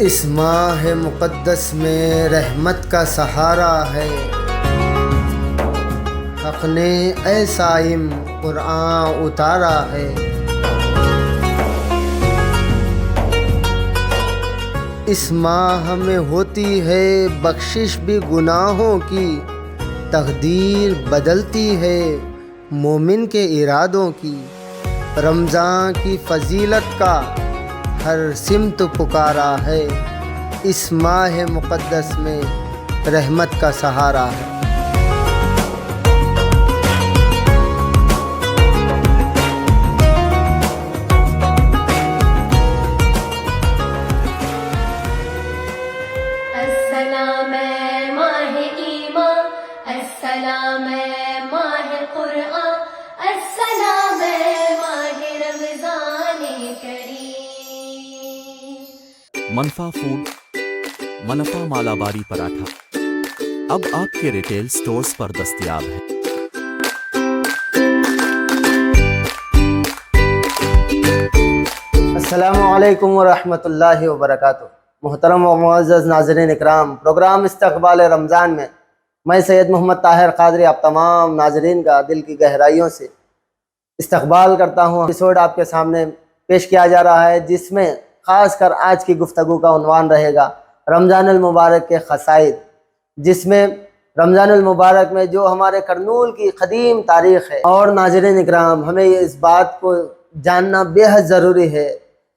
اس ماہ مقدس میں رحمت کا سہارا ہے، حق نے اے صائم قرآن اتارا ہے۔ اس ماہ میں ہوتی ہے بخشش بھی گناہوں کی، تقدیر بدلتی ہے مومن کے ارادوں کی۔ رمضان کی فضیلت کا ہر سمت پکارا ہے، اس ماہ مقدس میں رحمت کا سہارا ہے۔ السلام ماہ ایمان، السلام ماہ قرآن، السلام ماہ رمضان کریم۔ منفا فوڈ، منفا مالاباری پراٹھا اب آپ کے ریٹیل سٹورز پر دستیاب ہے۔ السلام علیکم ورحمۃ اللہ وبرکاتہ۔ محترم و معزز ناظرین اکرام، پروگرام استقبال رمضان میں میں سید محمد طاہر قادری آپ تمام ناظرین کا دل کی گہرائیوں سے استقبال کرتا ہوں۔ ایپیسوڈ آپ کے سامنے پیش کیا جا رہا ہے، جس میں خاص کر آج کی گفتگو کا عنوان رہے گا رمضان المبارک کے خصائص، جس میں رمضان المبارک میں جو ہمارے کرنول کی قدیم تاریخ ہے۔ اور ناظرین اکرام، ہمیں اس بات کو جاننا بے حد ضروری ہے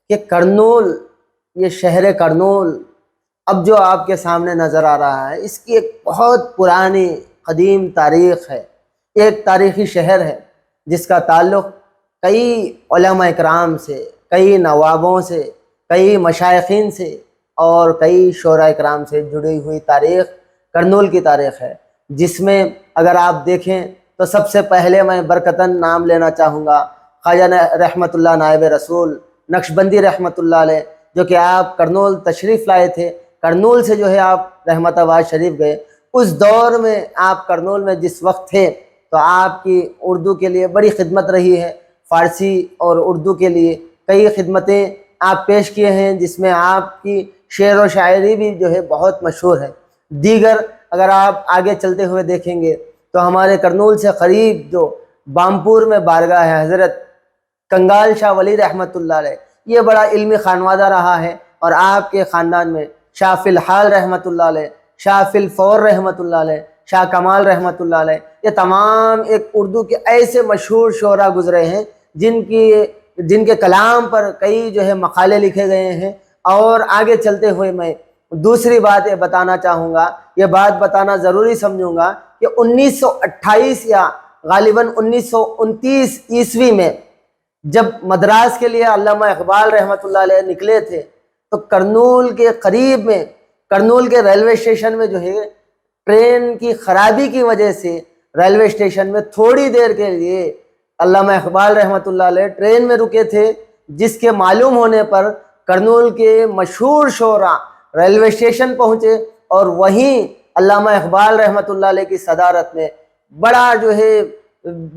کہ کرنول، یہ شہر کرنول اب جو آپ کے سامنے نظر آ رہا ہے، اس کی ایک بہت پرانی قدیم تاریخ ہے۔ ایک تاریخی شہر ہے جس کا تعلق کئی علماء اکرام سے، کئی نوابوں سے، کئی مشائخین سے اور کئی شعراء اکرام سے جڑی ہوئی تاریخ کرنول کی تاریخ ہے، جس میں اگر آپ دیکھیں تو سب سے پہلے میں برکتاً نام لینا چاہوں گا خواجہ رحمت اللہ نائب رسول نقشبندی رحمت اللہ علیہ، جو کہ آپ کرنول تشریف لائے تھے۔ کرنول سے جو ہے آپ رحمت آباد شریف گئے۔ اس دور میں آپ کرنول میں جس وقت تھے تو آپ کی اردو کے لیے بڑی خدمت رہی ہے، فارسی اور اردو کے لیے کئی خدمتیں آپ پیش کیے ہیں، جس میں آپ کی شعر و شاعری بھی جو ہے بہت مشہور ہے۔ دیگر اگر آپ آگے چلتے ہوئے دیکھیں گے تو ہمارے کرنول سے قریب جو بامپور میں بارگاہ ہے حضرت کنگال شاہ ولی رحمت اللہ علیہ، یہ بڑا علمی خانوادہ رہا ہے، اور آپ کے خاندان میں شاہ فی الحال رحمت اللہ علیہ، شاہ فی الفور رحمت اللہ علیہ، شاہ کمال رحمت اللہ علیہ، یہ تمام ایک اردو کے ایسے مشہور شعراء گزرے ہیں جن کے کلام پر کئی جو ہے مقالے لکھے گئے ہیں۔ اور آگے چلتے ہوئے میں دوسری بات یہ بتانا چاہوں گا، یہ بات بتانا ضروری سمجھوں گا کہ 1928 یا غالباً 1929 عیسوی میں جب مدراس کے لیے علامہ اقبال رحمت اللہ علیہ نکلے تھے تو کرنول کے قریب میں، کرنول کے ریلوے اسٹیشن میں جو ہے ٹرین کی خرابی کی وجہ سے ریلوے اسٹیشن میں تھوڑی دیر کے لیے علامہ اقبال رحمت اللہ علیہ ٹرین میں رکے تھے، جس کے معلوم ہونے پر کرنول کے مشہور شعراء ریلوے اسٹیشن پہنچے اور وہیں علامہ اقبال رحمت اللہ علیہ کی صدارت میں بڑا جو ہے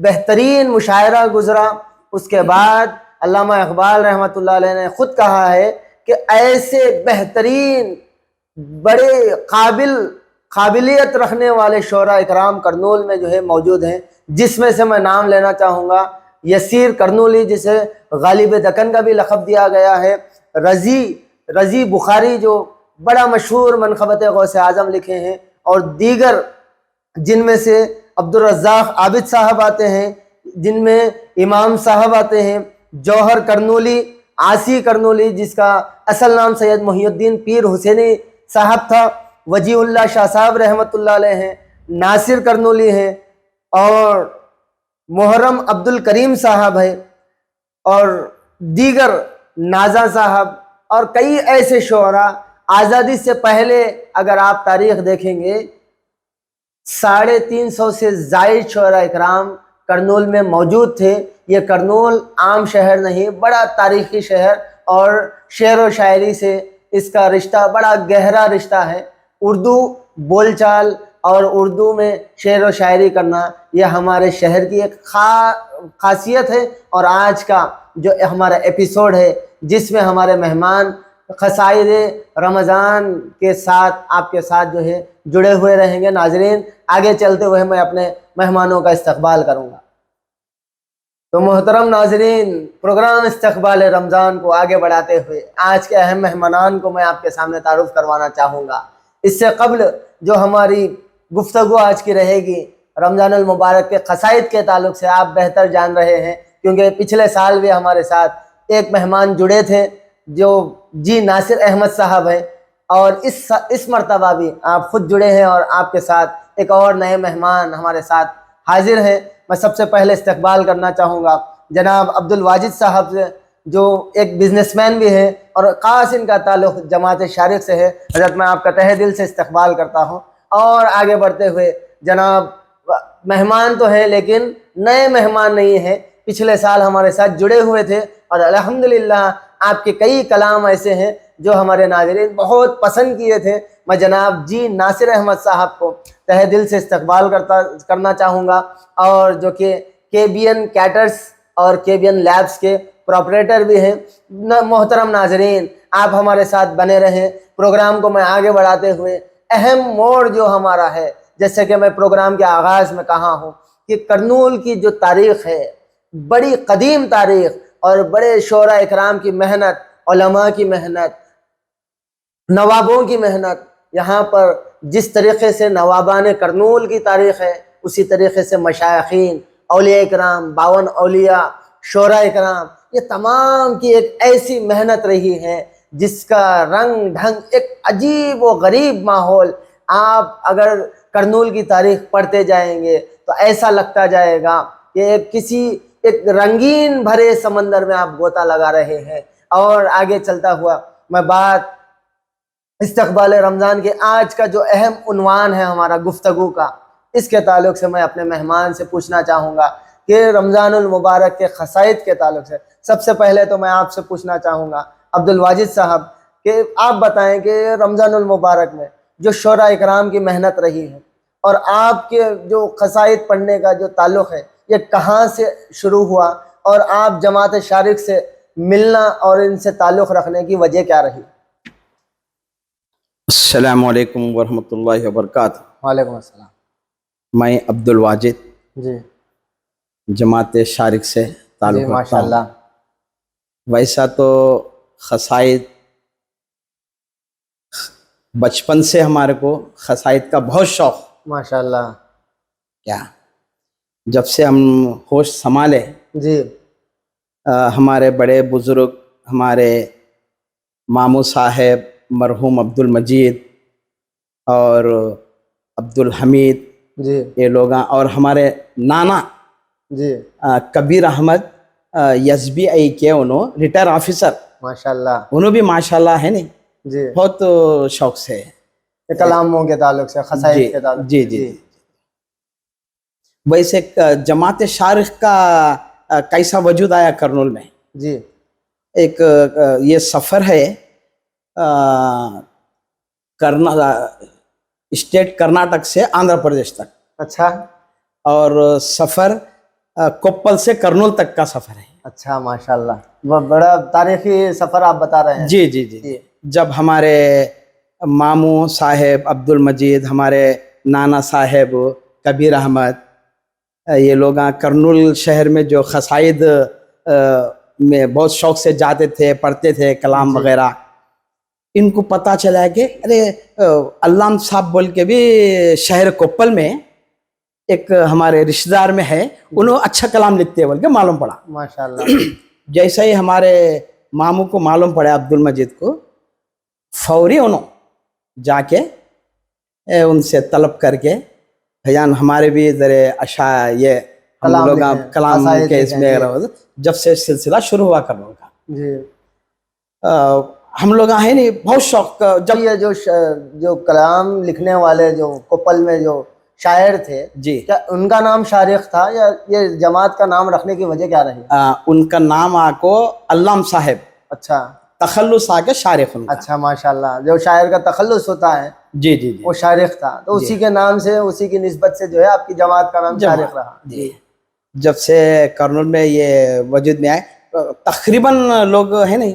بہترین مشاعرہ گزرا۔ اس کے بعد علامہ اقبال رحمت اللہ علیہ نے خود کہا ہے کہ ایسے بہترین بڑے قابلیت رکھنے والے شعراء اکرام کرنول میں جو ہے موجود ہیں، جس میں سے میں نام لینا چاہوں گا یسیر کرنولی، جسے غالب دکن کا بھی لقب دیا گیا ہے، رضی بخاری جو بڑا مشہور منقبت غوث اعظم لکھے ہیں، اور دیگر جن میں سے عبدالرزاق عابد صاحب آتے ہیں، جن میں امام صاحب آتے ہیں، جوہر کرنولی، عاصی کرنولی جس کا اصل نام سید محی الدین پیر حسینی صاحب تھا، وجی اللہ شاہ صاحب رحمت اللہ علیہ ہیں، ناصر کرنولی ہیں، اور محرم عبد الکریم صاحب ہے، اور دیگر نازا صاحب، اور کئی ایسے شعراء۔ آزادی سے پہلے اگر آپ تاریخ دیکھیں گے 350 سے زائد شعراء اکرام کرنول میں موجود تھے۔ یہ کرنول عام شہر نہیں، بڑا تاریخی شہر، اور شعر و شاعری سے اس کا رشتہ بڑا گہرا رشتہ ہے۔ اردو بول چال اور اردو میں شعر و شاعری کرنا یہ ہمارے شہر کی ایک خاصیت ہے۔ اور آج کا جو ہمارا ایپیسوڈ ہے، جس میں ہمارے مہمان قصائد رمضان کے ساتھ آپ کے ساتھ جو ہے جڑے ہوئے رہیں گے۔ ناظرین، آگے چلتے ہوئے میں اپنے مہمانوں کا استقبال کروں گا۔ تو محترم ناظرین، پروگرام استقبال رمضان کو آگے بڑھاتے ہوئے آج کے اہم مہمانان کو میں آپ کے سامنے تعارف کروانا چاہوں گا۔ اس سے قبل جو ہماری گفتگو آج کی رہے گی رمضان المبارک کے قصائد کے تعلق سے، آپ بہتر جان رہے ہیں کیونکہ پچھلے سال بھی ہمارے ساتھ ایک مہمان جڑے تھے جو جی ناصر احمد صاحب ہیں، اور اس مرتبہ بھی آپ خود جڑے ہیں اور آپ کے ساتھ ایک اور نئے مہمان ہمارے ساتھ حاضر ہیں۔ میں سب سے پہلے استقبال کرنا چاہوں گا جناب عبد الواجد صاحب سے، جو ایک بزنس مین بھی ہیں اور خاص ان کا تعلق جماعت شارق سے ہے۔ حضرت میں آپ کا تہہ دل سے استقبال کرتا ہوں۔ اور آگے بڑھتے ہوئے جناب مہمان تو ہیں لیکن نئے مہمان نہیں ہیں، پچھلے سال ہمارے ساتھ جڑے ہوئے تھے اور الحمدللہ آپ کے کئی کلام ایسے ہیں جو ہمارے ناظرین بہت پسند کیے تھے۔ میں جناب جی ناصر احمد صاحب کو تہہ دل سے استقبال کرنا چاہوں گا، اور جو کہ کے بی این کیٹرز اور کے بی این لیبس کے پروپریٹر بھی ہیں۔ محترم ناظرین، آپ ہمارے ساتھ بنے رہیں۔ پروگرام کو میں آگے بڑھاتے ہوئے اہم موڑ جو ہمارا ہے، جیسے کہ میں پروگرام کے آغاز میں کہا ہوں کہ کرنول کی جو تاریخ ہے، بڑی قدیم تاریخ، اور بڑے شعراء اکرام کی محنت، علماء کی محنت، نوابوں کی محنت، یہاں پر جس طریقے سے نوابان کرنول کی تاریخ ہے اسی طریقے سے مشائخین، اولیاء اکرام، 52 اولیاء، شعراء اکرام، یہ تمام کی ایک ایسی محنت رہی ہے جس کا رنگ ڈھنگ ایک عجیب و غریب ماحول۔ آپ اگر کرنول کی تاریخ پڑھتے جائیں گے تو ایسا لگتا جائے گا کہ ایک رنگین بھرے سمندر میں آپ غوطہ لگا رہے ہیں۔ اور آگے چلتا ہوا میں بات استقبال رمضان کے آج کا جو اہم عنوان ہے ہمارا گفتگو کا، اس کے تعلق سے میں اپنے مہمان سے پوچھنا چاہوں گا کہ رمضان المبارک کے قصائد کے تعلق سے سب سے پہلے تو میں آپ سے پوچھنا چاہوں گا عبد الواجد صاحب کہ آپ بتائیں کہ رمضان المبارک میں جو شعراء اکرام کی محنت رہی ہے اور آپ کے جو قصائد پڑھنے کا جو تعلق ہے، یہ کہاں سے شروع ہوا، اور آپ جماعت شارق سے ملنا اور ان سے تعلق رکھنے کی وجہ کیا رہی؟ السلام علیکم ورحمۃ اللہ وبرکاتہ۔ وعلیکم السلام۔ میں عبد الواجد جی جماعت شارق سے تعلق جی رکھتا ماشاء ہوں۔ اللہ۔ ویسا تو قصائد بچپن سے ہمارے کو قصائد کا بہت شوق، ماشاء اللہ۔ کیا جب سے ہم ہوش سنبھالے، جی ہمارے بڑے بزرگ، ہمارے ماموں صاحب مرحوم عبد المجید اور عبد الحمید، جی یہ لوگ، اور ہمارے نانا جی کبیر احمد یس بی آئی کے انہوں ریٹائر آفیسر، ماشاء اللہ۔ انہوں بھی ماشاءاللہ ہے نہیں، جی بہت شوق سے۔ کلاموں کے تعلق سے، قصائد کے تعلق سے۔ جی جی۔ ویسے جماعت شارق کا کیسا وجود آیا کرنول میں؟ جی ایک یہ سفر ہے اسٹیٹ کرناٹک سے آندھرا پردیش تک، اچھا اور سفر کوپل سے کرنول تک کا سفر ہے۔ اچھا ماشاء اللہ، بڑا تاریخی سفر آپ بتا رہے ہیں۔ جی جی جی۔ جب ہمارے ماموں صاحب عبد المجید، ہمارے نانا صاحب کبیر احمد، یہ لوگ کرنول شہر میں جو قصائد میں بہت شوق سے جاتے تھے، پڑھتے تھے کلام وغیرہ، ان کو پتہ چلا کہ ارے علام صاحب بول کے بھی شہر کوپل میں ایک ہمارے رشتہ دار میں ہے، انہوں اچھا کلام لکھتے ہیں بول کے معلوم پڑا۔ ماشاء اللہ۔ جیسے ہی ہمارے ماموں کو معلوم پڑا عبد المجید کو، فوری انہوں جا کے ان سے طلب کر کے بھیان ہمارے بھی ذرا یہ ہم لوگ کلام کے اس میں، جب سے سلسلہ شروع ہوا کرنے کا، جی ہم لوگ ہیں نہیں بہت شوق۔ جب یہ جو کلام لکھنے والے جو کوپل میں جو شاعر تھے، جی، کیا ان کا نام شارق تھا یا یہ جماعت کا نام رکھنے کی وجہ کیا رہی؟ ان کا نام آ کو علام صاحب، اچھا تخلص آ کے شارق۔ اچھا ماشاء اللہ، جو شاعر کا تخلص ہوتا ہے جی جی جی، وہ شارق تھا، تو اسی کے نام سے، اسی کی نسبت سے جو ہے آپ کی جماعت کا نام شارق رہا۔ جی، جب سے کرنول میں یہ وجود میں آئے، تقریباً لوگ ہیں نہیں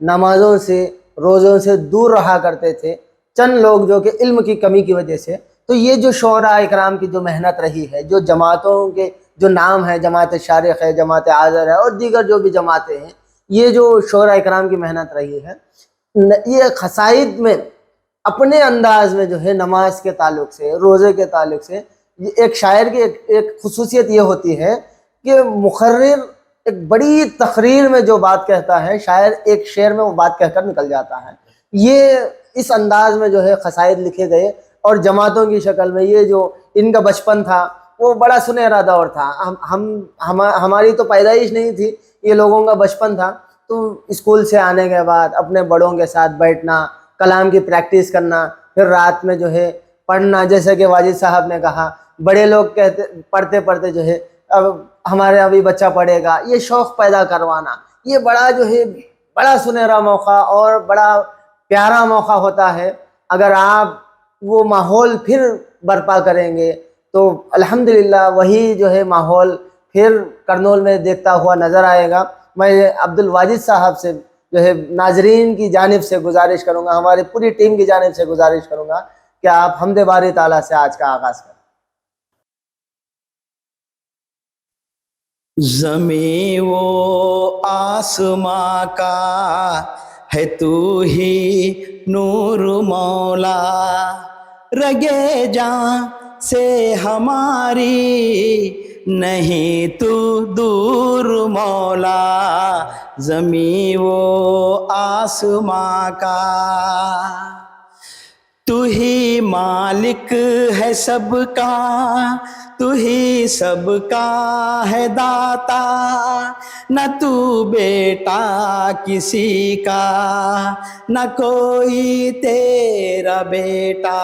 نمازوں سے روزوں سے دور رہا کرتے تھے، چند لوگ جو کہ علم کی کمی کی وجہ سے. تو یہ جو شعراء اکرام کی جو محنت رہی ہے، جو جماعتوں کے جو نام ہے، جماعت شارق ہے، جماعت آذر ہے اور دیگر جو بھی جماعتیں ہیں، یہ جو شعراء اکرام کی محنت رہی ہے، یہ قصائد میں اپنے انداز میں جو ہے نماز کے تعلق سے، روزے کے تعلق سے، ایک شاعر کی ایک خصوصیت یہ ہوتی ہے کہ مقرر ایک بڑی تقریر میں جو بات کہتا ہے، شاعر ایک شعر میں وہ بات کہہ کر نکل جاتا ہے. یہ اس انداز میں جو ہے قصائد لکھے گئے اور جماعتوں کی شکل میں. یہ جو ان کا بچپن تھا وہ بڑا سنہرا دور تھا. ہماری تو پیدائش نہیں تھی، یہ لوگوں کا بچپن تھا. تو اسکول سے آنے کے بعد اپنے بڑوں کے ساتھ بیٹھنا، کلام کی پریکٹس کرنا، پھر رات میں جو ہے پڑھنا. جیسے کہ واجد صاحب نے کہا، بڑے لوگ کہتے پڑھتے پڑھتے جو ہے اب ہمارے ابھی بچہ پڑھے گا، یہ شوق پیدا کروانا، یہ بڑا جو ہے بڑا سنہرا موقع اور بڑا پیارا موقع ہوتا ہے. اگر آپ وہ ماحول پھر برپا کریں گے تو الحمدللہ وہی جو ہے ماحول پھر کرنول میں دیکھتا ہوا نظر آئے گا. میں عبد الواجد صاحب سے جو ہے ناظرین کی جانب سے گزارش کروں گا، ہماری پوری ٹیم کی جانب سے گزارش کروں گا کہ آپ حمد باری تعالیٰ سے آج کا آغاز کریں. زمیں و آسماں کا ہے تو ہی نور مولا، رگے جاں سے ہماری نہیں تو دور مولا. زمیں و آسماں کا تو ہی مالک ہے سب کا، تو ہی سب کا ہے داتا، نہ تو بیٹا کسی کا، نہ کوئی تیرا بیٹا.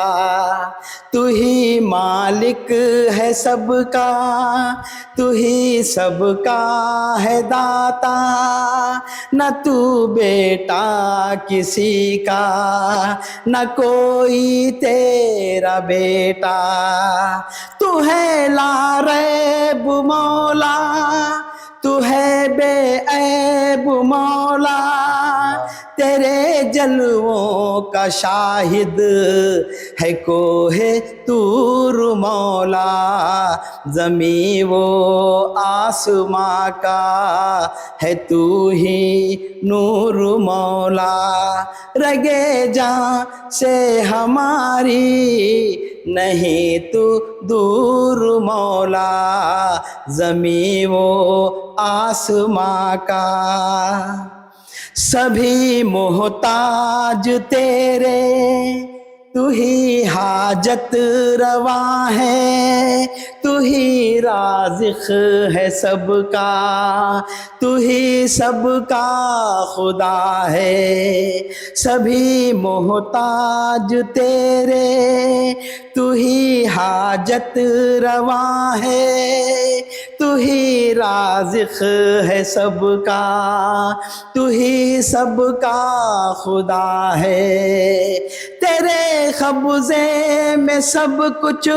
تو ہی مالک ہے سب کا، تو ہی سب کا ہے داتا، نہ تو بیٹا کسی کا، نہ کوئی تیرا بیٹا. تو ہے لا ریب مولا، تو ہے بے عیب مولا، تیرے جلووں کا شاہد ہے کوہ طور مولا. زمیں و آسماں کا ہے تو ہی نور مولا، رگے جاں سے ہماری نہیں تو دور مولا. زمیں و آسماں کا سبھی محتاج تیرے، تو ہی حاجت روا ہے، تو ہی رازق ہے سب کا، تو ہی سب کا خدا ہے. سبھی محتاج تیرے، تو ہی حاجت روا ہے، تو ہی رازق ہے سب کا، تو ہی سب کا خدا ہے. تیرے قبضے میں سب کچھ،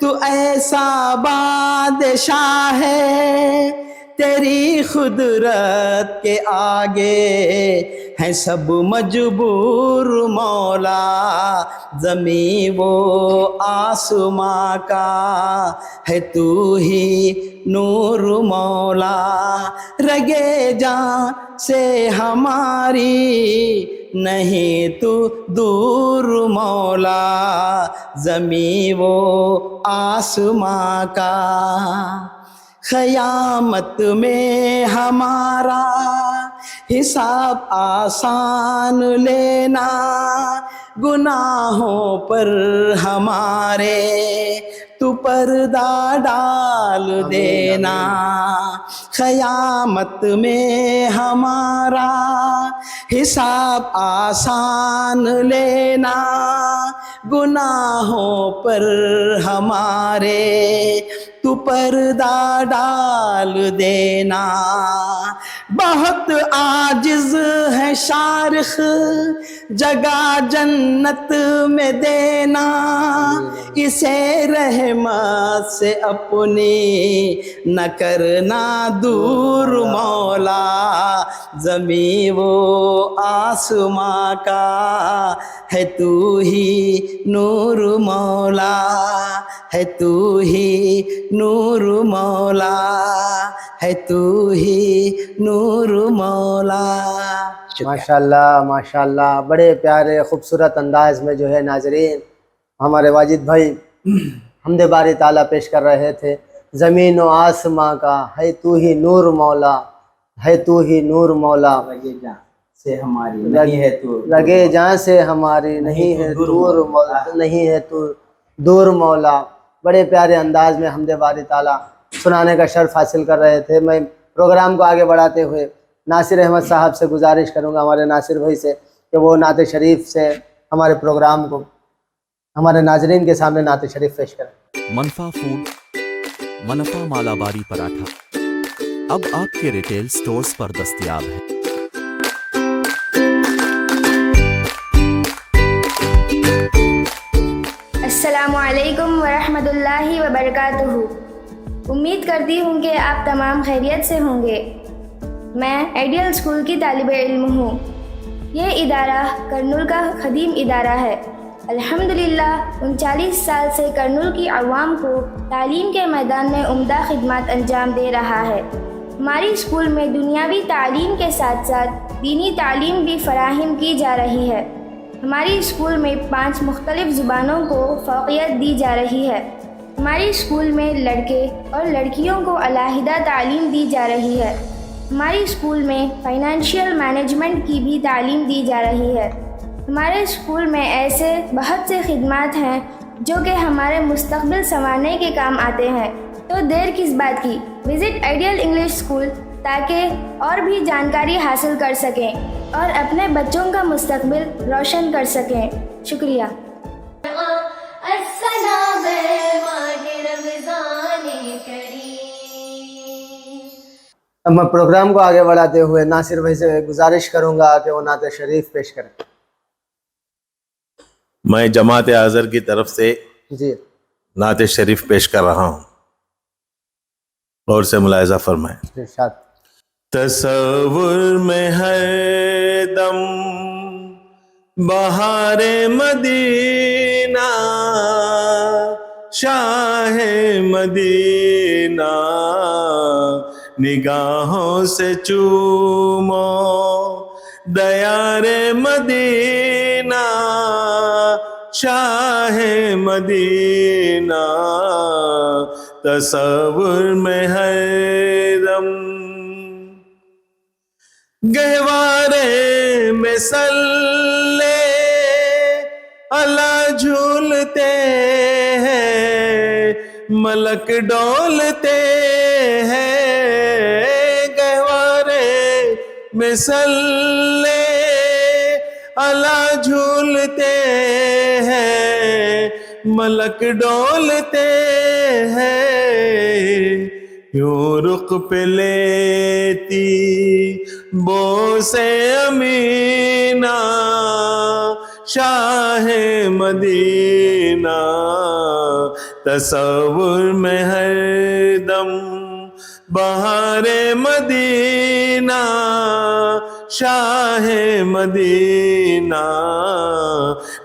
تو ایسا بادشاہ ہے، تیری قدرت کے آگے ہیں سب مجبور مولا. زمیں و آسماں کا ہے تو ہی نور مولا، رگے جاں سے ہماری نہیں تو دور مولا. زمیں و آسماں کا قیامت میں ہمارا حساب آسان لینا، گناہوں پر ہمارے تو پردہ ڈال دینا. قیامت میں ہمارا حساب آسان لینا، گناہوں پر ہمارے تو پردہ ڈال دینا. بہت عاجز ہے شارخ جگہ جنت میں دینا، اسے رحمت سے اپنی نہ کرنا دور مولا. زمیں و آسماں کا ہے تو ہی نور مولا، ہے تو ہی نور مولا، ہے تو ہی نور مولا۔ ماشاء اللہ بڑے پیارے خوبصورت انداز میں جو ہے ناظرین ہمارے واجد بھائی حمد باری تعالیٰ پیش کر رہے تھے۔ زمین و آسماں کا ہے تو ہی نور مولا، ہے تو ہی نور مولا، رگے جاں سے ہماری نہیں ہے تو رگے جاں سے ہماری نہیں ہے دور مولا، نہیں ہے تو دور مولا۔ بڑے پیارے انداز میں حمد باری تعالیٰ سنانے کا شرف حاصل کر رہے تھے۔ میں پروگرام کو آگے بڑھاتے ہوئے ناصر احمد صاحب سے گزارش کروں گا، ہمارے ناصر بھائی سے، کہ وہ نعت شریف سے ہمارے پروگرام کو ہمارے ناظرین کے سامنے نعت شریف پیش کریں۔ منفا فوڈ منفا مالاباری پراٹھا اب آپ کے ریٹیل سٹورز پر دستیاب ہے۔ السلام علیکم ورحمۃ اللہ وبرکاتہ۔ امید کرتی ہوں کہ آپ تمام خیریت سے ہوں گے۔ میں آئیڈیل اسکول کی طالب علم ہوں۔ یہ ادارہ کرنول کا قدیم ادارہ ہے۔ الحمدللہ 39 سال سے کرنول کی عوام کو تعلیم کے میدان میں عمدہ خدمات انجام دے رہا ہے۔ ہماری اسکول میں دنیاوی تعلیم کے ساتھ ساتھ دینی تعلیم بھی فراہم کی جا رہی ہے۔ ہماری اسکول میں 5 مختلف زبانوں کو فوقیت دی جا رہی ہے۔ ہماری اسکول میں لڑکے اور لڑکیوں کو علیحدہ تعلیم دی جا رہی ہے۔ ہماری اسکول میں فائنینشیل مینجمنٹ کی بھی تعلیم دی جا رہی ہے۔ ہمارے اسکول میں ایسے بہت سے خدمات ہیں جو کہ ہمارے مستقبل سنوارنے کے کام آتے ہیں، تو دیر کس بات کی، وزٹ آئیڈیل انگلش اسکول تاکہ اور بھی جانکاری حاصل کر سکیں اور اپنے بچوں کا مستقبل روشن کر سکیں۔ شکریہ۔ السلام ماہ رمضان کریم۔ اب میں پروگرام کو آگے بڑھاتے ہوئے ناصر بھائی سے گزارش کروں گا کہ وہ نعت شریف پیش کریں۔ میں جماعت آذر کی طرف سے جی نعت شریف پیش کر رہا ہوں، غور سے ملاحظہ فرمائیں۔ ارشاد۔ تصور میں ہر دم بہار مدینہ، شاہ مدینہ، نگاہوں سے چومو دیار مدینہ، شاہ مدینہ، تصور میں ہر دم گہوارے میں صلی اللہ جھولتے ہیں، ملک ڈولتے ہیں، گہوارے میں صلی اللہ جھولتے ہیں، ملک ڈولتے ہیں، یوں رخ پہ لیتی بوسے امینہ، شاہ مدینہ، تصور میں ہر دم بہار مدینہ، شاہ مدینہ،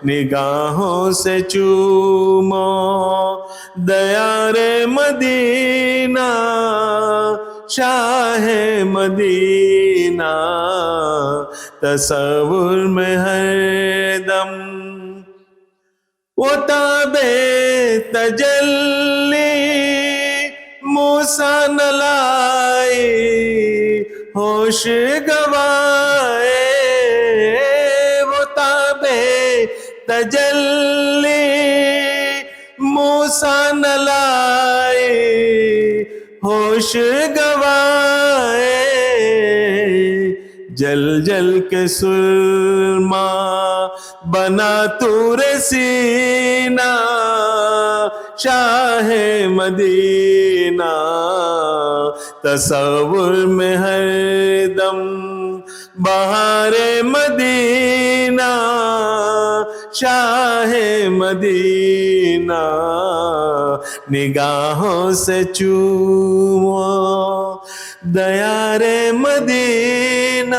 نگاہوں سے چومو دیار مدینہ، شاہ مدینہ، تصور میں ہر دم وہ تاب تجلی موسیٰ نہ لائے، ہوش گوائے، وہ تاب تجلی موسیٰ نہ لائے، ہوش گوائے، جل جل کے سرما بنا طور سینہ، شاہ مدینہ، تصور میں ہر دم بہار مدینہ، شاہ مدینہ، نگاہوں سے چومو دیارے مدینہ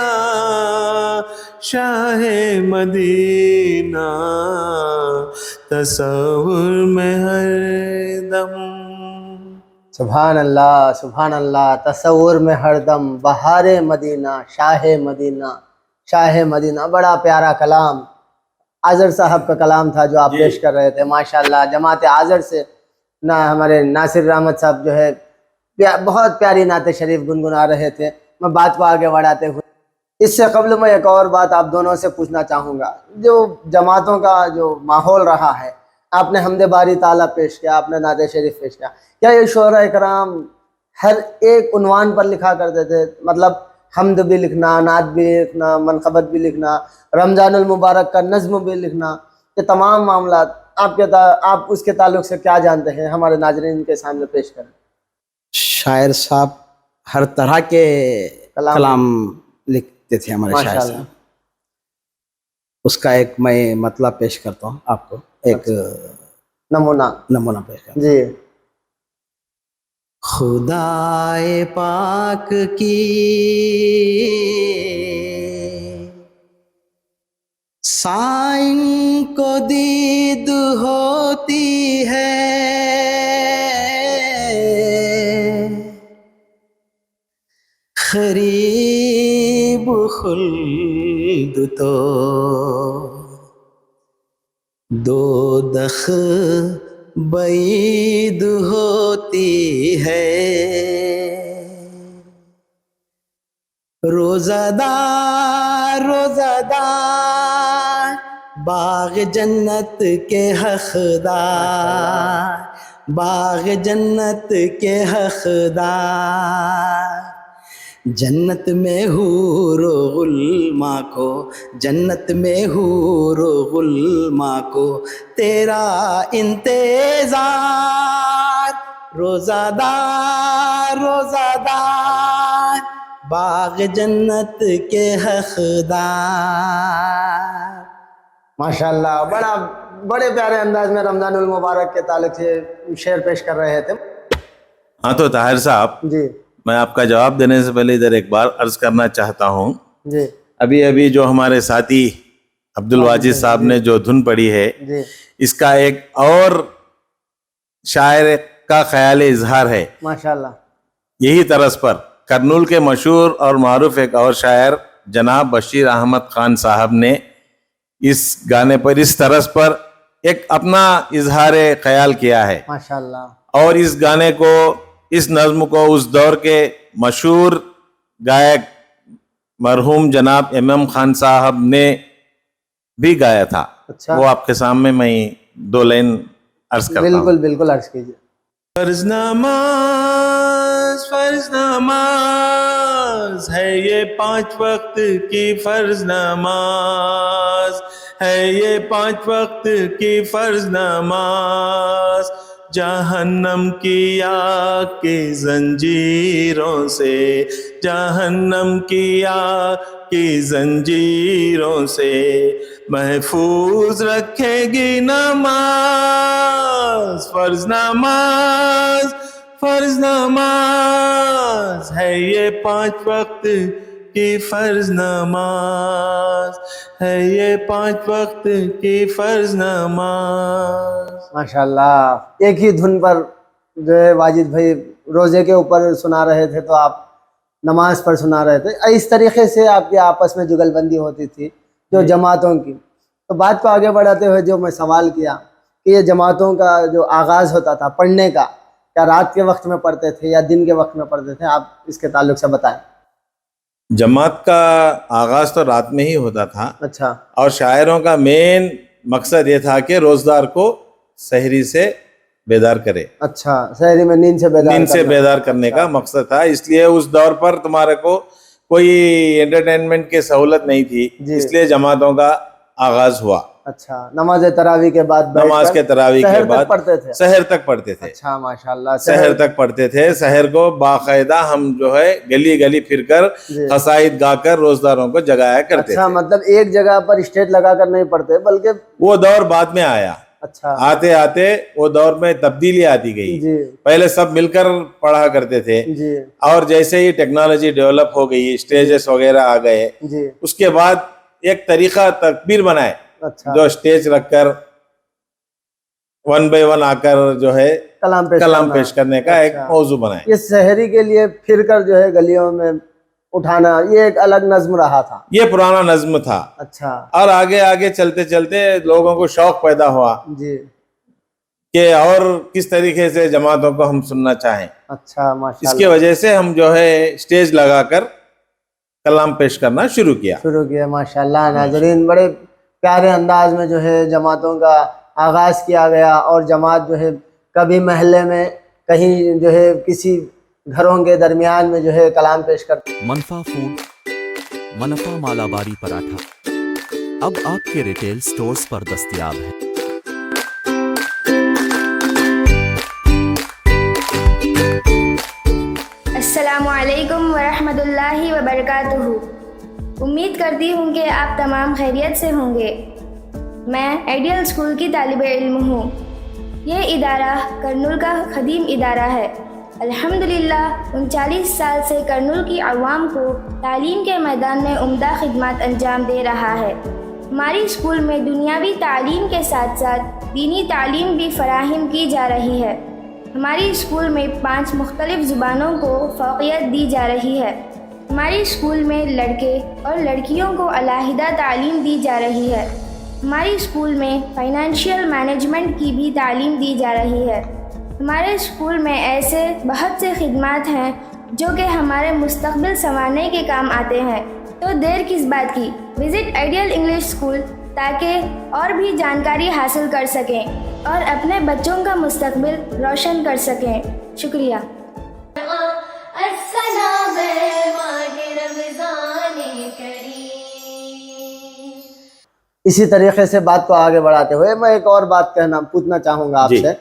شاہ مدینہ تصور میں ہر دم. سبحان اللہ سبحان اللہ. تصور میں ہر دم بہار مدینہ شاہ مدینہ شاہ مدینہ. بڑا پیارا کلام آذر صاحب کا کلام تھا جو آپ پیش کر رہے تھے. ماشاءاللہ جماعت آذر سے ہمارے ناصر احمد صاحب جو ہے بہت پیاری نعت شریف گنگنا رہے تھے. میں بات کو آگے بڑھاتے ہوئے اس سے قبل میں ایک اور بات آپ دونوں سے پوچھنا چاہوں گا. جو جماعتوں کا جو ماحول رہا ہے, آپ نے حمد باری تعالیٰ پیش کیا, آپ نے نعت شریف پیش کیا, کیا یہ شعراء کرام ہر ایک عنوان پر لکھا کرتے تھے؟ مطلب حمد بھی لکھنا, نعت بھی لکھنا, منقبت بھی لکھنا, رمضان المبارک کا نظم بھی لکھنا, یہ تمام معاملات آپ اس کے تعلق سے کیا جانتے ہیں ہمارے ناظرین کے سامنے پیش کریں. شاعر صاحب ہر طرح کے کلام لکھتے تھے ہمارے شاعر صاحب. اس کا ایک میں مطلب پیش کرتا ہوں آپ کو, ایک نمونہ پیش کرتا ہوں. جی. خدائے پاک کی سائن کو دید ہوتی ہے, قریب خلد تو دوزخ بعید ہوتی ہے. روزہ دار باغ جنت کے حقدار, باغ جنت کے حقدار. جنت میں حور و غلما کو, جنت میں حور و غلما کو تیرا انتظار. روزہ دار باغ جنت کے حقدار. ماشاءاللہ بڑے پیارے انداز میں رمضان المبارک کے تعلق سے شعر پیش کر رہے تھے. ہاں تو طاہر صاحب, جی میں آپ کا جواب دینے سے پہلے ادھر ایک بار عرض کرنا چاہتا ہوں. جی ابھی جو ہمارے ساتھی عبد الواجد صاحب نے جو دھن پڑھی ہے, جی اس کا ایک اور شاعر کا خیال اظہار ہے. ماشاءاللہ. یہی طرز پر کرنول کے مشہور اور معروف ایک اور شاعر جناب بشیر احمد خان صاحب نے اس گانے پر اس طرز پر ایک اپنا اظہار خیال کیا ہے. ماشاءاللہ. اور اس گانے کو, اس نظم کو اس دور کے مشہور گائک مرحوم جناب ایم خان صاحب نے بھی گایا تھا. اچھا, وہ آپ کے سامنے میں 2 لائن عرض کرتا ہوں. بالکل عرض کیجیے. فرض نماز ہے یہ 5 وقت کی فرض نماز ہے یہ 5 وقت کی فرض نماز. جہنم کی آگ کی زنجیروں سے, جہنم کی آگ کی زنجیروں سے محفوظ رکھے گی نماز. فرض نماز ہے یہ 5 وقت کی فرض نماز ہے یہ 5 وقت کی فرض نماز. ماشاءاللہ. ایک ہی دھن پر جو ہے واجد بھائی روزے کے اوپر سنا رہے تھے تو آپ نماز پر سنا رہے تھے. اس طریقے سے آپ کے آپس میں جگل بندی ہوتی تھی جو جماعتوں کی. تو بات کو آگے بڑھاتے ہوئے جو میں سوال کیا کہ یہ جماعتوں کا جو آغاز ہوتا تھا پڑھنے کا, کیا رات کے وقت میں پڑھتے تھے یا دن کے وقت میں پڑھتے تھے؟ آپ اس کے تعلق سے بتائیں. جماعت کا آغاز تو رات میں ہی ہوتا تھا. اچھا. اور شاعروں کا مین مقصد یہ تھا کہ روزدار کو سحری سے بیدار کرے. اچھا, سحری میں نیند سے بیدار کرنے کا مقصد تھا. اس لیے اس دور پر تمہارے کو کوئی انٹرٹینمنٹ کی سہولت نہیں تھی, اس لیے جماعتوں کا آغاز ہوا. اچھا, نماز تراویح کے بعد نماز کے تراویح کے بعد پڑھتے تھے, سحر تک پڑھتے تھے. اچھا ماشاءاللہ, سحر تک پڑھتے تھے. سحر کو باقاعدہ ہم جو ہے گلی گلی پھر کر قصائد گا کر روزداروں کو جگایا کرتے تھے. اچھا, مطلب ایک جگہ پر اسٹیج لگا کر نہیں پڑھتے بلکہ وہ دور بعد میں آیا. اچھا آتے آتے وہ دور میں تبدیلی آتی گئی. جی پہلے سب مل کر پڑھا کرتے تھے, جی اور جیسے ہی ٹیکنالوجی ڈیولپ ہو گئی, اسٹیجز وغیرہ آ گئے, جی اس کے بعد ایک طریقہ تکبیر بنائے اچھا جو اسٹیج رکھ کر 1 by 1 آ کر جو ہے کلام کلام پیش کرنے کا ایک اچھا. موضوع بنائے. یہ شہری کے لیے پھر کر جو ہے گلیوں میں اٹھانا یہ ایک الگ نظم رہا تھا. یہ پرانا نظم تھا, اچھا اور آگے آگے چلتے چلتے لوگوں کو شوق پیدا ہوا جی کہ اور کس طریقے سے جماعتوں کو ہم سننا چاہیں. اچھا ماشاء اس کی اللہ وجہ سے ہم جو ہے اسٹیج لگا کر کلام پیش کرنا شروع کیا. شروع کیا. ماشاء اللہ ناظرین بڑے پیارے انداز میں جو ہے جماعتوں کا آغاز کیا گیا, اور جماعت جو ہے کبھی محلے میں کہیں جو ہے کسی گھروں کے درمیان میں جو ہے کلام پیش کرتے. منفا فوڈ منفا مالاباری پراٹھا اب آپ کے ریٹیل سٹورز پر دستیاب ہے. السلام علیکم ورحمۃ اللہ وبرکاتہ. امید کرتی ہوں کہ آپ تمام خیریت سے ہوں گے. میں آئیڈیل اسکول کی طالب علم ہوں. یہ ادارہ کرنول کا قدیم ادارہ ہے. الحمدللہ 39 سال سے کرنول کی عوام کو تعلیم کے میدان میں عمدہ خدمات انجام دے رہا ہے. ہماری اسکول میں دنیاوی تعلیم کے ساتھ ساتھ دینی تعلیم بھی فراہم کی جا رہی ہے. ہماری اسکول میں 5 مختلف زبانوں کو فوقیت دی جا رہی ہے. ہماری اسکول میں لڑکے اور لڑکیوں کو علیحدہ تعلیم دی جا رہی ہے. ہماری اسکول میں فائنینشیل مینجمنٹ کی بھی تعلیم دی جا رہی ہے. ہمارے اسکول میں ایسے بہت سے خدمات ہیں جو کہ ہمارے مستقبل سنوارنے کے کام آتے ہیں. تو دیر کس بات کی, وزٹ آئیڈیل انگلش اسکول تاکہ اور بھی جانکاری حاصل کر سکیں اور اپنے بچوں کا مستقبل روشن کر سکیں. شکریہ. السلام ماہ رمضان کریم. اسی طریقے سے بات کو آگے بڑھاتے ہوئے میں ایک اور بات پوچھنا چاہوں گا آپ جی. سے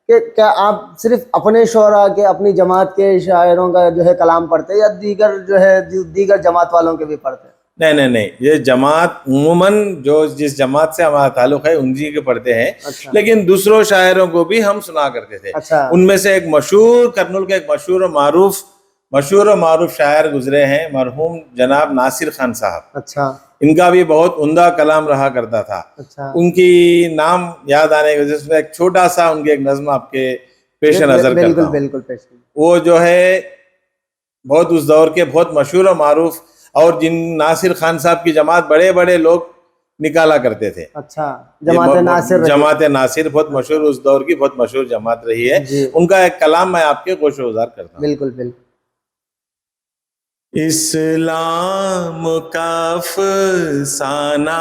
کہ کیا آپ صرف اپنے شعراء کے اپنی جماعت کے شاعروں کا جو ہے کلام پڑھتے یا دیگر جو ہے دیگر جماعت والوں کے بھی پڑھتے؟ نہیں, یہ جماعت عموماً جو جس جماعت سے ہمارا تعلق ہے ان جی کے پڑھتے ہیں. اچھا. لیکن دوسروں شاعروں کو بھی ہم سنا کرتے تھے. اچھا ان میں سے ایک مشہور کرنول کے ایک مشہور و معروف شاعر گزرے ہیں, مرحوم جناب ناصر خان صاحب. اچھا ان کا بھی بہت عمدہ کلام رہا کرتا تھا. اچھا ان کی نام یاد آنے کی وجہ سے ایک چھوٹا سا ان کی ایک نظم آپ کے پیش نظر کرتا بالکل ہوں. بالکل پیش. وہ جو ہے بہت اس دور کے بہت مشہور و معروف, اور جن ناصر خان صاحب کی جماعت بڑے بڑے لوگ نکالا کرتے تھے. اچھا جماعت ناصر رہی. جماعت ناصر بہت مشہور, اس دور کی بہت مشہور جماعت رہی ہے. جی ان کا ایک کلام میں آپ کے گوش گزار کرتا ہوں. بالکل بالکل. اسلام کا افسانہ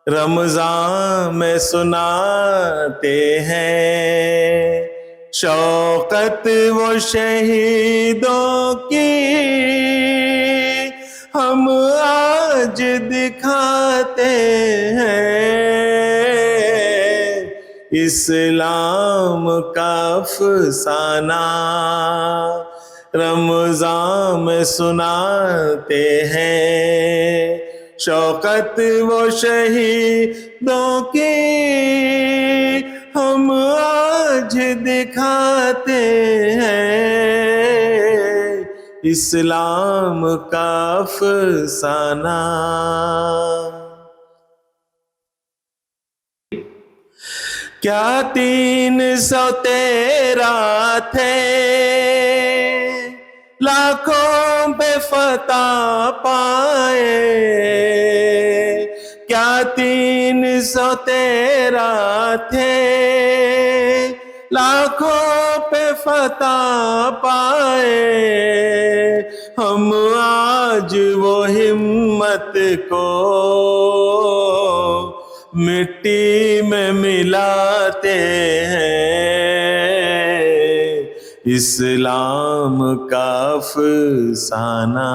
رمضان میں سناتے ہیں, شوقت وہ شہیدوں کی ہم آج دکھاتے ہیں. اسلام کا افسانہ رمضان میں سناتے ہیں, شوقت وہ شہیدوں کی ہم آج دکھاتے ہیں. اسلام کا افسانہ. کیا 313 تھے لاکھوں پہ فتح پائے, کیا 313 تھے لاکھوں پہ فتح پائے. ہم آج وہ ہمت کو مٹی میں ملاتے ہیں. اسلام کا افسانہ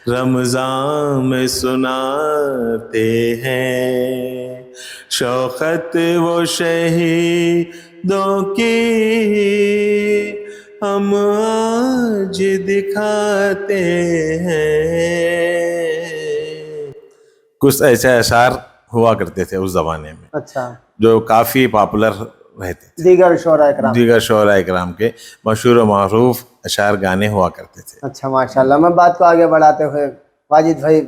رمضان میں سناتے ہیں, شوقت وہ شہیدوں کی ہم آج دکھاتے ہیں. کچھ ایسے اشعار ہوا کرتے تھے اس زمانے میں, اچھا, جو کافی پاپولر رہتے تھے. دیگر شعراء کرام. دیگر شعراء کرام کے مشہور و معروف اشعار گانے ہوا کرتے تھے. اچھا ماشاءاللہ. میں بات کو آگے بڑھاتے ہوئے, واجد بھائی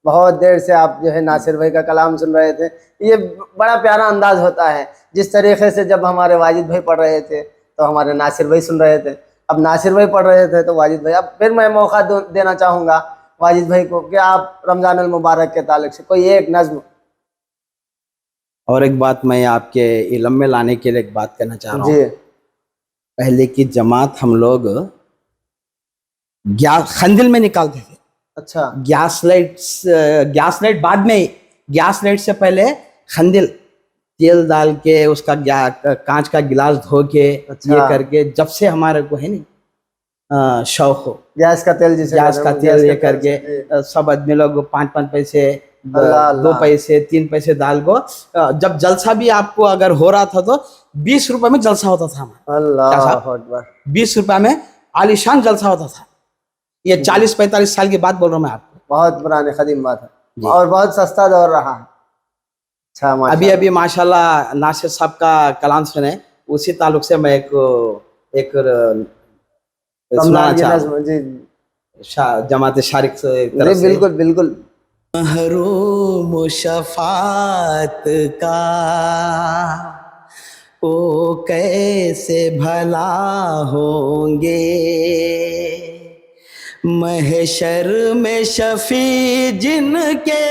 بہت دیر سے آپ جو ہے ناصر بھائی کا کلام سن رہے تھے. یہ بڑا پیارا انداز ہوتا ہے, جس طریقے سے جب ہمارے واجد بھائی پڑھ رہے تھے تو ہمارے ناصر بھائی سن رہے تھے, اب ناصر بھائی پڑھ رہے تھے تو واجد بھائی. اب پھر میں موقع دینا چاہوں گا واجد بھائی کو کہ آپ رمضان المبارک کے تعلق سے کوئی ایک نظم. اور ایک بات میں آپ کے علم میں لانے کے لیے ایک بات کہنا چاہ رہا ہوں. جی پہلے کی جماعت ہم لوگ خندل میں نکالتے تھے. اچھا, گیس لائٹ بعد میں, گیس لائٹ سے پہلے خندل تیل ڈال کے اس کا کانچ کا گلاس دھو کے یہ کر کے, جب سے ہمارے کو ہے نہیں شوق ہو گیس کا تیل, جسے گیس کا تیل یہ کر کے سب آدمی لوگ 5 پیسے 2 پیسے 3 پیسے ڈال کو, جب جلسہ بھی آپ کو اگر ہو رہا تھا تو 20 روپے میں جلسہ ہوتا تھا. اللہ اکبر, 20 روپے میں عالیشان جلسہ ہوتا تھا. یہ 40-45 سال کی بات بول رہا ہوں میں آپ کو, بہت پرانے قدیم بات ہے اور بہت سستا دور رہا ہے. اچھا, ابھی ماشاءاللہ ناصر صاحب کا کلام سنے, اسی تعلق سے میں ایک سنانا چاہتا ہوں جماعت شارق سے. بالکل بالکل. محروم شفاعت کا او کیسے بھلا ہوں گے, محشر میں شفیع جن کے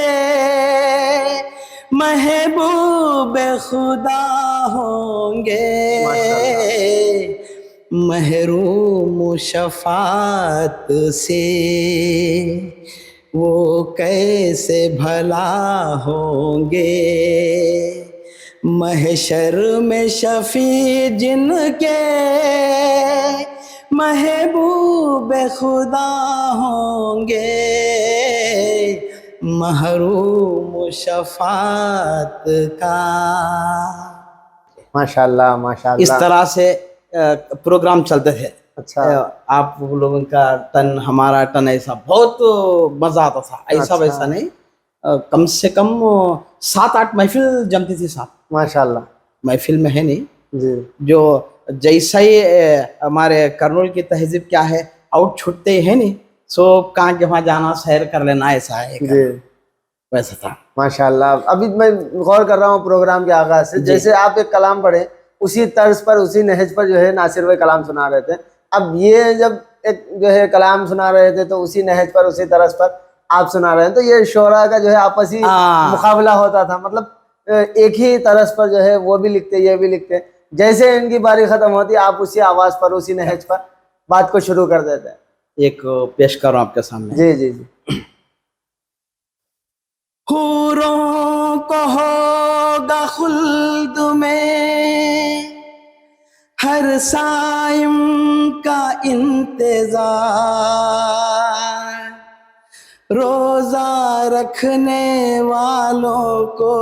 محبوب خدا ہوں گے, محروم شفاعت سے وہ کیسے بھلا ہوں گے, محشر میں شفیع جن کے محبوب خدا ہوں گے, محروم شفاعت کا. ماشاءاللہ ماشاءاللہ. اس طرح سے پروگرام چلتے تھے. اچھا, آپ لوگوں کا ٹن ہمارا ٹن ایسا بہت مزہ آتا تھا. ایسا ویسا نہیں, کم سے کم 7-8 محفل جمتی تھی صاحب. ماشاءاللہ. محفل میں ہے نہیں جی, جو جیسا ہی ہمارے کرنول کی تہذیب کیا ہے, آؤٹ چھوٹتے ہیں نہیں, سو کہاں کے وہاں جانا سیر کر لینا, ایسا ہے جی ویسا تھا. ماشاءاللہ. ابھی میں غور کر رہا ہوں پروگرام کے آغاز سے, جیسے آپ ایک کلام پڑھے اسی طرز پر اسی نہج پر جو ہے ناصر بھائی کلام سنا رہے تھے. اب یہ جب ایک جو ہے کلام سنا رہے تھے تو اسی نہج پر اسی طرز پر آپ سنا رہے ہیں, تو یہ شعراء کا جو ہے آپسی مقابلہ ہوتا تھا. مطلب ایک ہی طرز پر جو ہے وہ بھی لکھتے یہ بھی لکھتے, جیسے ان کی باری ختم ہوتی آپ اسی آواز پر اسی نہج پر بات کو شروع کر دیتے ہیں. ایک پیش کروں آپ کے سامنے. جی جی جی. حوروں کو ہوگا خلد میں ہر سائم کا انتظار, روزہ رکھنے والوں کو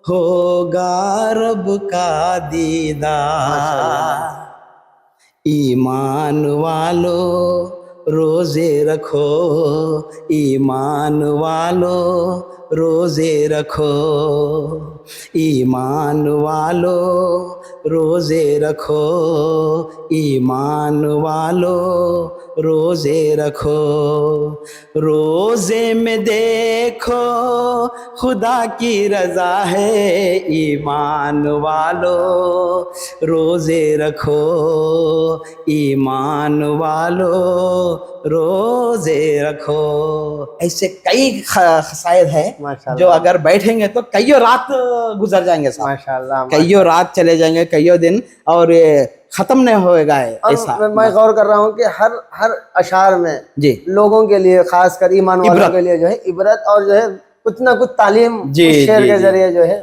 ہوگا رب کا دیدار. ایمان والو روزے رکھو, ایمان والو روزے رکھو, ایمان والو روزے رکھو, ایمان والو روزے رکھو. روزے میں دیکھو خدا کی رضا ہے, ایمان والو روزے رکھو, ایمان والو روزے رکھو. ایسے کئی خصائص ہیں جو اگر بیٹھیں گے تو کئیوں رات گزر جائیں گے صاحب, ماشاءاللہ. کئیوں رات چلے جائیں گے, کئیوں دن, اور ختم نہیں ہوئے گا ایسا. میں غور کر رہا ہوں کہ ہر اشعار میں جی لوگوں کے لیے, خاص کر ایمان والوں کے لیے جو ہے عبرت اور جو ہے کچھ نہ کچھ تعلیم جی, اس شعر کے ذریعے جو ہے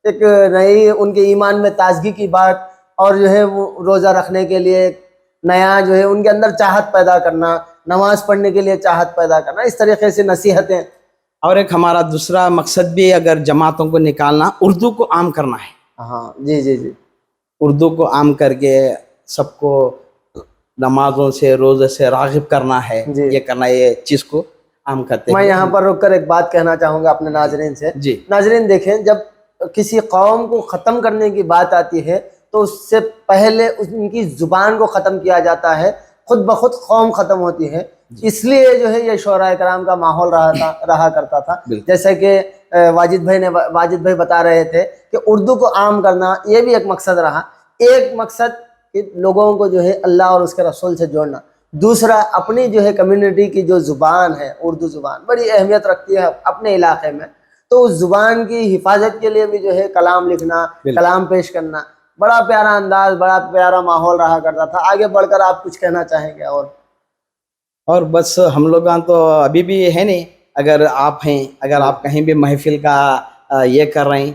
ایک نئی ان کے ایمان میں تازگی کی بات, اور جو ہے وہ روزہ رکھنے کے لیے نیا جو ہے ان کے اندر چاہت پیدا کرنا, نماز پڑھنے کے لیے چاہت پیدا کرنا, اس طریقے سے نصیحتیں. اور ایک ہمارا دوسرا مقصد بھی اگر جماعتوں کو نکالنا, اردو کو عام کرنا ہے. ہاں جی جی جی. اردو کو عام کر کے سب کو نمازوں سے روزے سے راغب کرنا ہے, یہ کرنا, یہ چیز کو عام کرتے میں ہیں. یہاں پر رک کر ایک بات کہنا چاہوں گا اپنے ناظرین سے. جی ناظرین دیکھیں، جب کسی قوم کو ختم کرنے کی بات آتی ہے تو اس سے پہلے ان کی زبان کو ختم کیا جاتا ہے، خود بخود قوم ختم ہوتی ہے. اس لیے جو ہے یہ شعراء کرام کا ماحول رہا کرتا تھا. جیسے کہ واجد بھائی بتا رہے تھے کہ اردو کو عام کرنا یہ بھی ایک مقصد رہا. ایک مقصد کہ لوگوں کو جو ہے اللہ اور اس کے رسول سے جوڑنا، دوسرا اپنی جو ہے کمیونٹی کی جو زبان ہے اردو زبان بڑی اہمیت رکھتی ہے اپنے علاقے میں، تو اس زبان کی حفاظت کے لیے بھی جو ہے کلام لکھنا، کلام پیش کرنا، بڑا پیارا انداز، بڑا پیارا ماحول رہا کرتا تھا. آگے بڑھ کر آپ کچھ کہنا چاہیں گے؟ اور بس ہم لوگاں تو ابھی بھی ہے نہیں، اگر آپ ہیں، اگر آپ کہیں بھی محفل کا یہ کر رہے ہیں،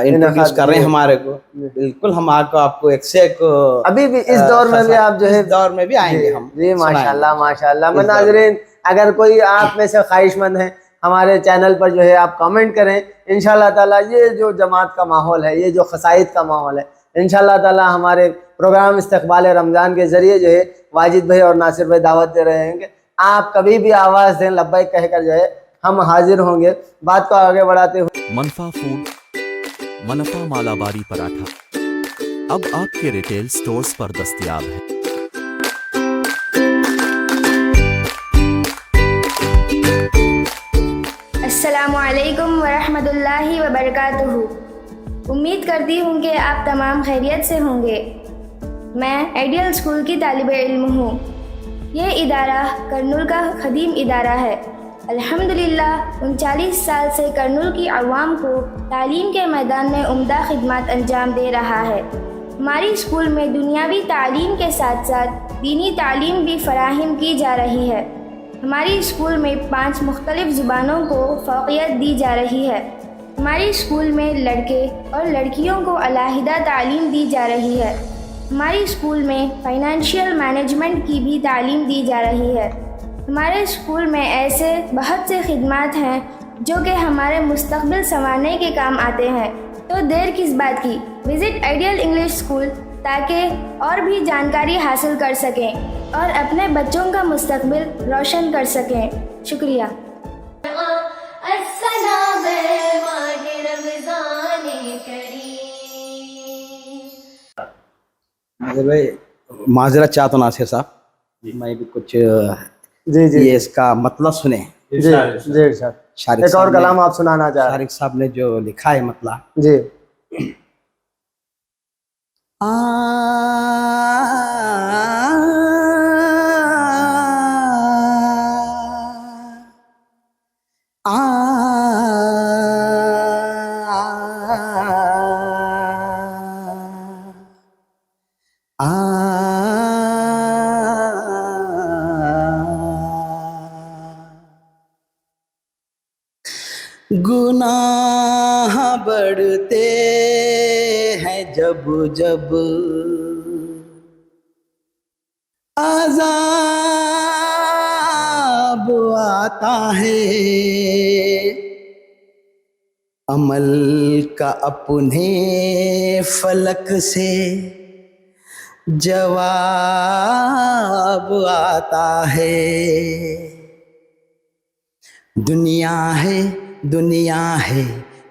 انٹروڈیوس کر رہے ہیں ہمارے کو، بالکل ہم آپ کو ایک سے ایک ابھی بھی اس دور میں بھی آپ جو ہے اس دور میں بھی آئیں گے ہم. جی ماشاءاللہ ماشاءاللہ. میں ناظرین اگر کوئی آپ میں سے خواہش مند ہیں ہمارے چینل پر جو ہے آپ کامنٹ کریں، انشاءاللہ تعالیٰ یہ جو جماعت کا ماحول ہے، یہ جو قصائد کا ماحول ہے، انشاءاللہ تعالیٰ ہمارے پروگرام استقبال رمضان کے ذریعے جو ہے واجد بھائی اور ناصر بھائی دعوت دے رہے ہیں کہ آپ کبھی بھی آواز دیں، لبیک کہہ کر جو ہے ہم حاضر ہوں گے. بات کو آگے بڑھاتے ہوئے منفا فوڈ منفا مالاباری پراٹھا اب آپ کے ریٹیل سٹورز پر دستیاب ہے. السلام علیکم ورحمۃ اللہ وبرکاتہ. امید کرتی ہوں کہ آپ تمام خیریت سے ہوں گے. میں آئیڈیل اسکول کی طالب علم ہوں. یہ ادارہ کرنول کا قدیم ادارہ ہے. الحمدللہ 39 سال سے کرنول کی عوام کو تعلیم کے میدان میں عمدہ خدمات انجام دے رہا ہے. ہماری اسکول میں دنیاوی تعلیم کے ساتھ ساتھ دینی تعلیم بھی فراہم کی جا رہی ہے. ہماری اسکول میں 5 مختلف زبانوں کو فوقیت دی جا رہی ہے. ہماری اسکول میں لڑکے اور لڑکیوں کو علیحدہ تعلیم دی جا رہی ہے. ہماری اسکول میں فائنینشیل مینجمنٹ کی بھی تعلیم دی جا رہی ہے. ہمارے اسکول میں ایسے بہت سے خدمات ہیں جو کہ ہمارے مستقبل سنوارنے کے کام آتے ہیں. تو دیر کس بات کی، وزٹ آئیڈیل انگلش اسکول تاکہ اور بھی جانکاری حاصل کر سکیں اور اپنے بچوں کا مستقبل روشن کر سکیں. شکریہ. السلام ماہ رمضان کریم. ناصر بھائی معذرت چاہتا ہوں ناصر صاحب، میں بھی کچھ جی جی یہ اس کا مطلب سنیں. جی جی سر، شارق ایک اور صاحب کلام آپ سنانا چاہ رہے شارق صاحب نے جو لکھا ہے مطلب، جی. گناہ بڑھتے ہیں جب جب عذاب آتا ہے، عمل کا اپنے فلک سے جواب آتا ہے. دنیا ہے دنیا ہے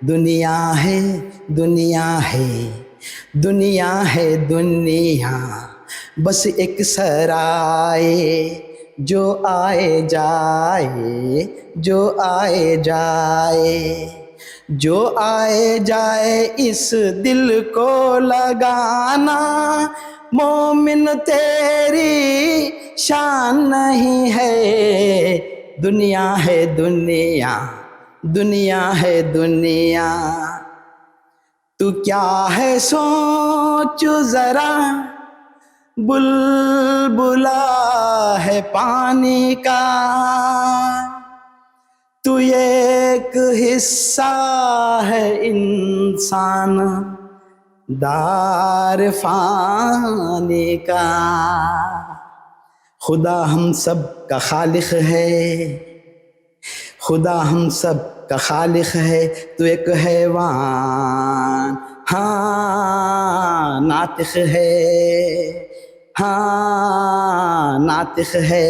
دنیا ہے دنیا ہے دنیا ہے دنیا، بس ایک سرائے جو آئے جائے، جو آئے جائے، جو آئے جائے اس دل کو لگانا. مومن تیری شان نہیں ہے. دنیا ہے دنیا، دنیا ہے دنیا، تو کیا ہے سوچ ذرا، بلبلا ہے پانی کا، تو ایک حصہ ہے انسان دار فانی کا. خدا ہم سب کا خالق ہے، خدا ہم سب کا خالق ہے، تو ایک حیوان ہاں ناطق ہے، ہاں ناطق ہے.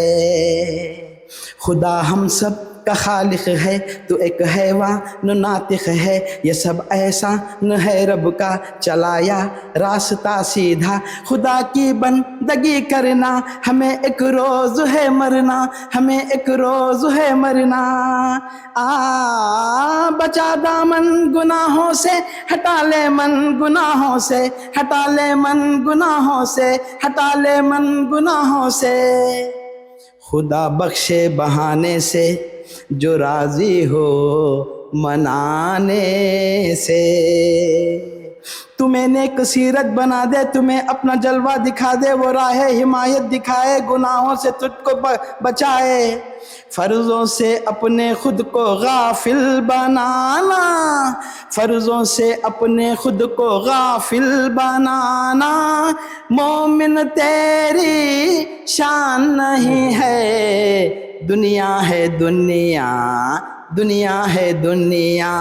خدا ہم سب کا خالق ہے، تو ایک حیوان ناطق ہے، یہ سب ایسا نہ ہے رب کا چلایا راستہ سیدھا، خدا کی بندگی کرنا ہمیں ایک روز ہے مرنا، ہمیں ایک روز ہے مرنا۔ بچا دامن گناہوں سے، ہٹا لے من گناہوں سے، ہٹا لے من گناہوں سے، ہٹا لے من گناہوں سے، خدا بخشے بہانے سے جو راضی ہو منانے سے۔ تمہیں نیک سیرت بنا دے، تمہیں اپنا جلوہ دکھا دے، وہ راہ حمایت دکھائے، گناہوں سے تجھ کو بچائے، فرضوں سے اپنے خود کو غافل بنانا، فرضوں سے اپنے خود کو غافل بنانا، مومن تیری شان نہیں ہے، دنیا ہے دنیا، دنیا ہے دنیا،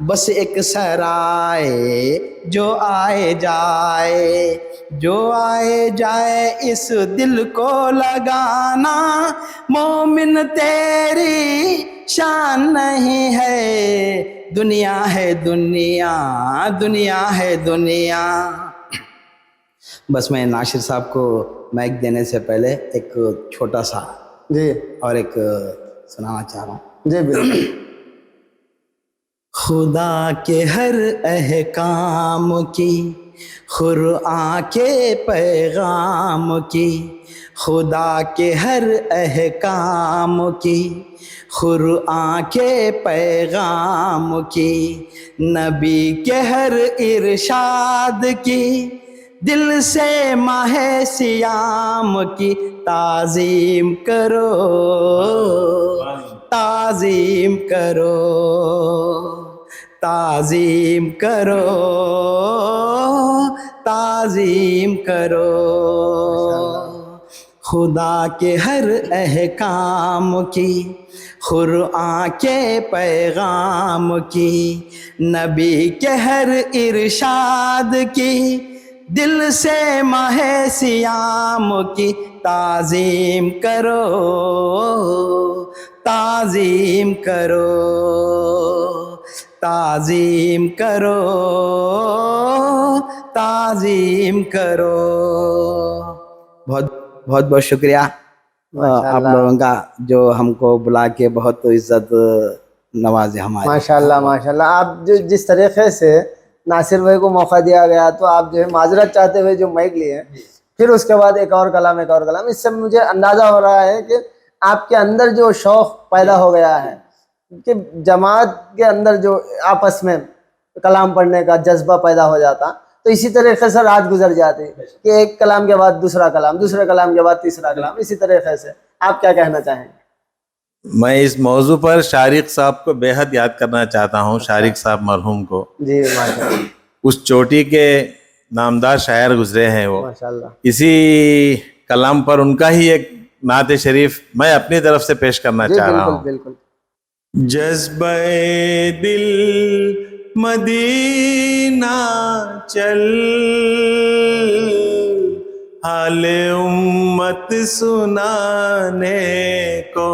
بس ایک سرائے جو آئے جائے، جو آئے جائے اس دل کو لگانا، مومن تیری شان نہیں ہے، دنیا ہے دنیا، دنیا ہے دنیا۔ بس میں ناصر صاحب کو مائک دینے سے پہلے ایک چھوٹا سا جی اور ایک سنانا چاہ رہا ہوں۔ جی بالکل۔ خدا کے ہر احکام کی، قرآن کے پیغام کی، خدا کے ہر احکام کی، قرآن کے پیغام کی، نبی کے ہر ارشاد کی، دل سے ماہ سیام کی تعظیم کرو، تعظیم کرو، تعظیم کرو، تعظیم کرو، خدا کے ہر احکام کی، قرآن کے پیغام کی، نبی کے ہر ارشاد کی، دل سے ماہ سیام کی تعظیم کرو، تعظیم کرو، تعظیم کرو، تعظیم کرو۔ بہت بہت بہت شکریہ آپ لوگوں کا جو ہم کو بلا کے بہت عزت نوازے ہمارے۔ ماشاءاللہ ماشاءاللہ، آپ جو جس طریقے سے ناصر بھائی کو موقع دیا گیا تو آپ جو ہے معذرت چاہتے ہوئے جو مائک لیے، پھر اس کے بعد ایک اور کلام، ایک اور کلام، اس سے مجھے اندازہ ہو رہا ہے کہ آپ کے اندر جو شوق پیدا ہو گیا ہے کہ جماعت کے اندر جو آپس میں کلام پڑھنے کا جذبہ پیدا ہو جاتا، تو اسی طریقے سے رات گزر جاتی کہ ایک کلام کے بعد دوسرا کلام، دوسرے کلام کے بعد تیسرا کلام، اسی طریقے سے آپ کیا کہنا چاہیں گے؟ میں اس موضوع پر شارق صاحب کو بے حد یاد کرنا چاہتا ہوں، شارق صاحب مرحوم کو۔ جی ماشاءاللہ اس چوٹی کے نامدار شاعر گزرے ہیں وہ، ماشاءاللہ۔ اسی کلام پر ان کا ہی ایک نعت شریف میں اپنی طرف سے پیش کرنا جی چاہ رہا بالکل ہوں۔ بالکل۔ جذبہ دل مدینہ چل، حال امت سنانے کو،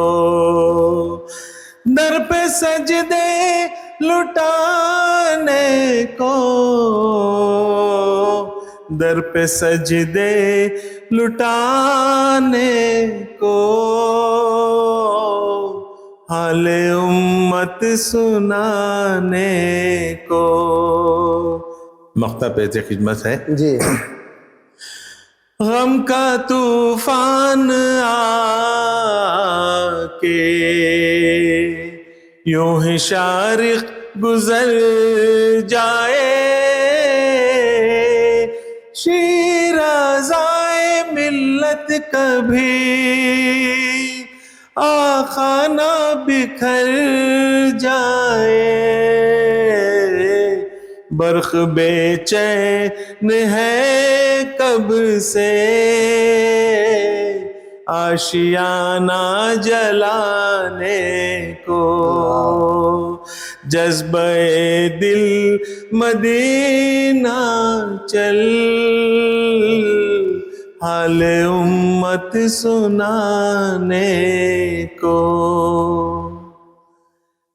در پہ سجدے لٹانے کو، در پہ سجدے لٹانے کو، حال امت سنانے کو۔ مقطع پیش خدمت ہے۔ جی غم کا طوفان آ کے یوں ہی شارق گزر جائے، شیرازائے ملت کبھی آقا نہ بکھر جائے، برق بے چین ہے کب سے آشیانہ جلانے کو، جذبہ دل مدینہ چل، حال امت سنانے کو۔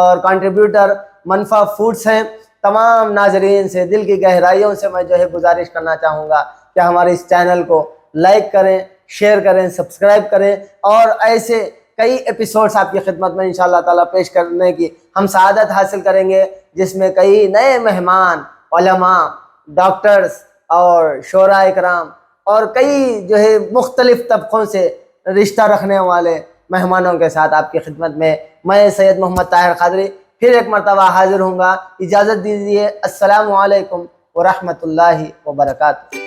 اور کنٹریبیوٹر منفع فوڈس ہیں. تمام ناظرین سے دل کی گہرائیوں سے میں جو ہے گزارش کرنا چاہوں گا کہ ہمارے اس چینل کو لائک کریں, شیئر کریں, سبسکرائب کریں, اور ایسے کئی ایپیسوڈز آپ کی خدمت میں انشاءاللہ تعالیٰ پیش کرنے کی ہم سعادت حاصل کریں گے, جس میں کئی نئے مہمان, علماء, ڈاکٹرز اور شعراء اکرام اور کئی جو ہے مختلف طبقوں سے رشتہ رکھنے والے مہمانوں کے ساتھ آپ کی خدمت میں سید محمد طاہر قادری پھر ایک مرتبہ حاضر ہوں گا. اجازت دیجیے. السلام علیکم ورحمۃ اللہ وبرکاتہ.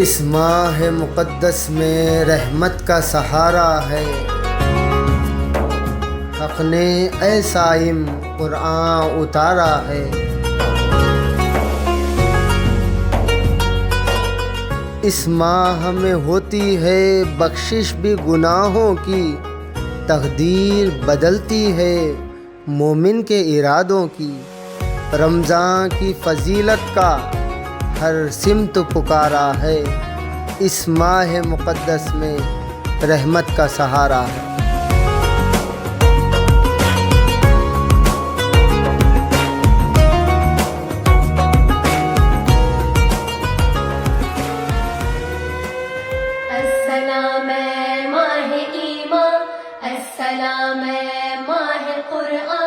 اس ماہ مقدس میں رحمت کا سہارا ہے. حق نے اے صائم قرآن اتارا ہے. اس ماہ میں ہوتی ہے بخشش بھی گناہوں کی, تقدیر بدلتی ہے مومن کے ارادوں کی. رمضان کی فضیلت کا ہر سمت پکارا ہے. اس ماہ مقدس میں رحمت کا سہارا ہے. السلام ماہ ایمان, السلام ماہ قرآن.